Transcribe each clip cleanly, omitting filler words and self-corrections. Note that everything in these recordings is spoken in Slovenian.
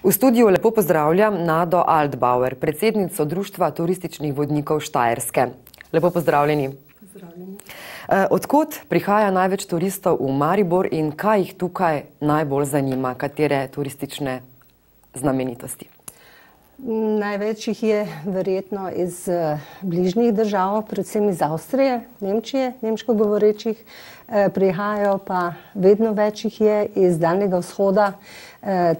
V studiu lepo pozdravljam Nado Altbauer, predsednico Društva turističnih vodnikov Štajerske. Lepo pozdravljeni. Pozdravljeni. Odkot prihaja največ turistov v Maribor in kaj jih tukaj najbolj zanima, katere turistične znamenitosti? Največ jih je verjetno iz bližnjih držav, predvsem iz Avstrije, Nemčije, nemško govorečih. Prihajajo pa vedno več jih je iz Daljnega vzhoda,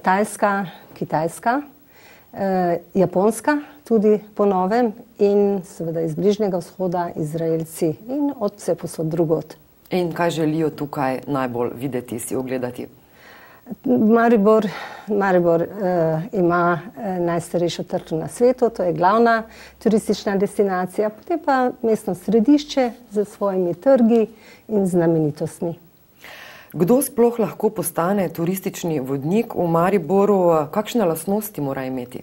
Tajska, Kitajska, Japonska tudi po novem in seveda iz Bližnjega vzhoda Izraelci in od vsepovsod drugod. In kaj želijo tukaj najbolj videti, si ogledati? Maribor ima najstarejšo trto na svetu, to je glavna turistična destinacija, potem pa mestno središče z svojimi trgi in znamenitostmi. Kdo sploh lahko postane turistični vodnik v Mariboru? Kakšne lastnosti mora imeti?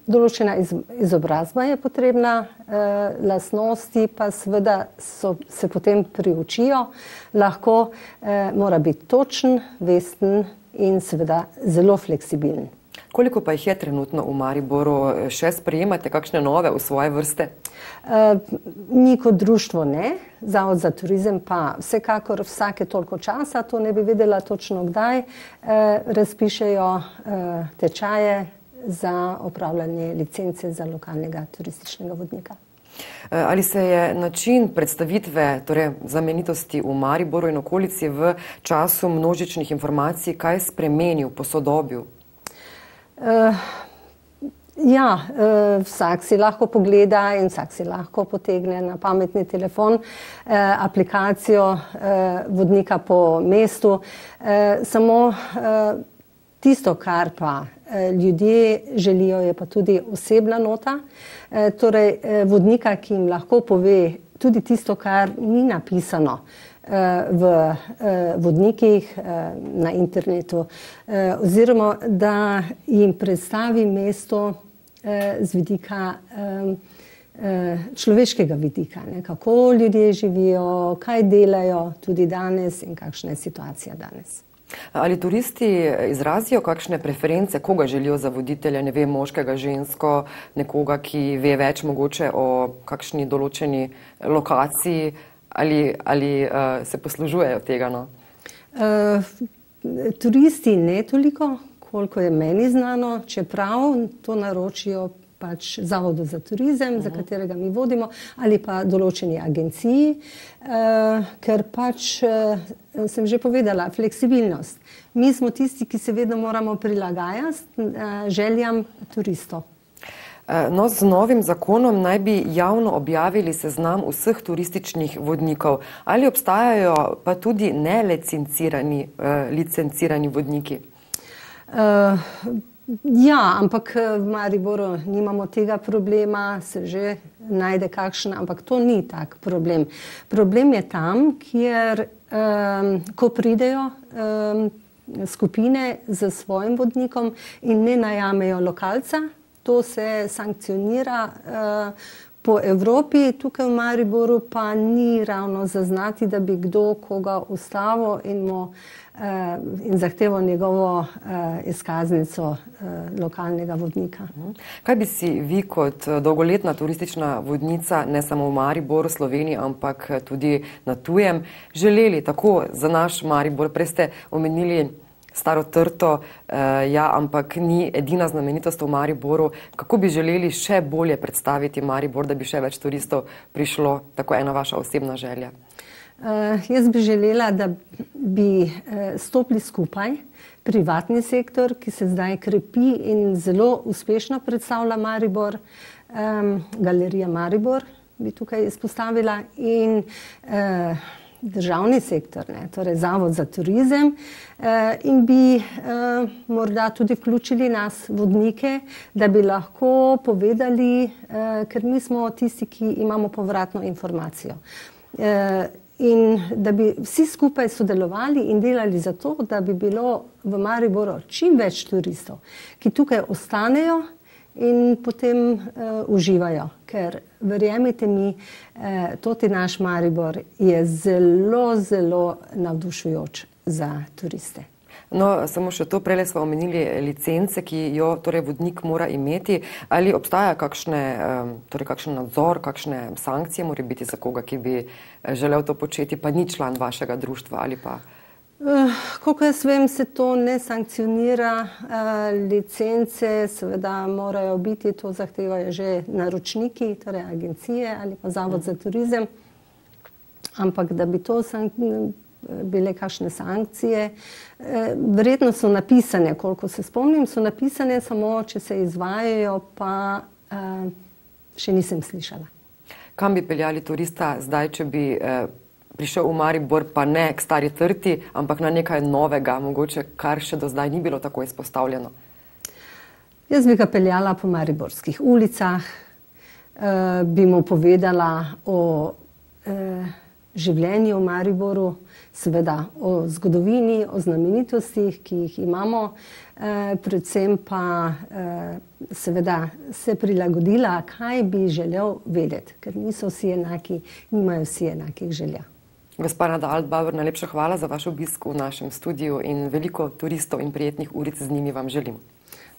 Določena izobrazba je potrebna, lastnosti pa seveda se potem priučijo. Lahko mora biti točen, vesten in seveda zelo fleksibilen. Koliko pa jih je trenutno v Mariboru? Še sprejemate kakšne nove v svoje vrste? Mi kot društvo ne, Zavod za turizem pa vsekakor vsake toliko časa, to ne bi vedela točno kdaj, razpišejo tečaje za opravljanje licence za lokalnega turističnega vodnika. Ali se je način predstavitve, torej znamenitosti v Mariboru in okolici v času množičnih informacij kaj spremenil, posodobil? Vsak si lahko pogleda in vsak si lahko potegne na pametni telefon aplikacijo vodnika po mestu. Samo tisto, kar pa ljudje želijo, je pa tudi osebna nota. Torej vodnika, ki jim lahko pove tudi tisto, kar ni napisano v vodnikih na internetu, oziroma da jim predstavi mesto z vidika človeškega vidika, kako ljudje živijo, kaj delajo tudi danes in kakšna je situacija danes. Ali turisti izrazijo kakšne preference, koga želijo za voditelja, ne vem, moškega, žensko, nekoga, ki ve več mogoče o kakšni določeni lokaciji, ali se poslužujejo tega? No? Turisti ne toliko, koliko je meni znano, čeprav to naročijo pač Zavodu za turizem, za katerega mi vodimo, ali pa določeni agenciji, ker pač sem že povedala, fleksibilnost. Mi smo tisti, ki se vedno moramo prilagajati željam turistov. No, z novim zakonom naj bi javno objavili seznam vseh turističnih vodnikov. Ali obstajajo pa tudi nelicencirani vodniki? Ampak v Mariboru nimamo tega problema, se že najde kakšen, ampak to ni tak problem. Problem je tam, kjer ko pridejo skupine z svojim vodnikom in ne najamejo lokalca, to se sankcionira po Evropi, tukaj v Mariboru pa ni ravno zaznati, da bi kdo koga ustavil in zahteval njegovo izkaznico lokalnega vodnika. Kaj bi si vi kot dolgoletna turistična vodnica, ne samo v Mariboru, Sloveniji, ampak tudi na tujem, želeli tako za naš Maribor? Prej ste omenili Staro trto, ampak ni edina znamenitost v Mariboru. Kako bi želeli še bolje predstaviti Maribor, da bi še več turistov prišlo? Tako ena vaša osebna želja. Jaz bi želela, da bi stopili skupaj privatni sektor, ki se zdaj krepi in zelo uspešno predstavlja Maribor, Galerija Maribor bi tukaj izpostavila in državni sektor, torej Zavod za turizem, in bi morda tudi vključili nas, vodnike, da bi lahko povedali, ker mi smo tisti, ki imamo povratno informacijo. In da bi vsi skupaj sodelovali in delali za to, da bi bilo v Mariboru čim več turistov, ki tukaj ostanejo in potem uživajo. Ker verjemite mi, toti naš Maribor je zelo, zelo navdušujoč za turiste. No, samo še to, prej smo omenili licence, ki jo torej vodnik mora imeti. Ali obstaja kakšen nadzor, kakšne sankcije mora biti za koga, ki bi želel to početi, pa ni član vašega društva ali pa? Koliko jaz vem, se to ne sankcionira. Licence seveda morajo biti, to zahtevajo že naročniki, torej agencije ali pa Zavod za turizem. Ampak da bi to bile kakšne sankcije. Verjetno so napisane, koliko se spomnim, so napisane, samo če se izvajajo, pa še nisem slišala. Kam bi peljali turista zdaj, če bi prišel v Maribor, pa ne k Stari Trti, ampak na nekaj novega, mogoče kar še do zdaj ni bilo tako izpostavljeno? Jaz bi ga peljala po mariborskih ulicah, bi mu povedala o življenju v Mariboru, seveda o zgodovini, o znamenitostih, ki jih imamo, predvsem pa seveda se prilagodila, kaj bi želel vedeti, ker niso vsi enaki, nimajo vsi enakih želja. Gospa Nada Altbauer, najlepša hvala za vaš obisk v našem studiu in veliko turistov in prijetnih uric z njimi vam želim.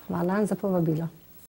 Hvala za povabilo.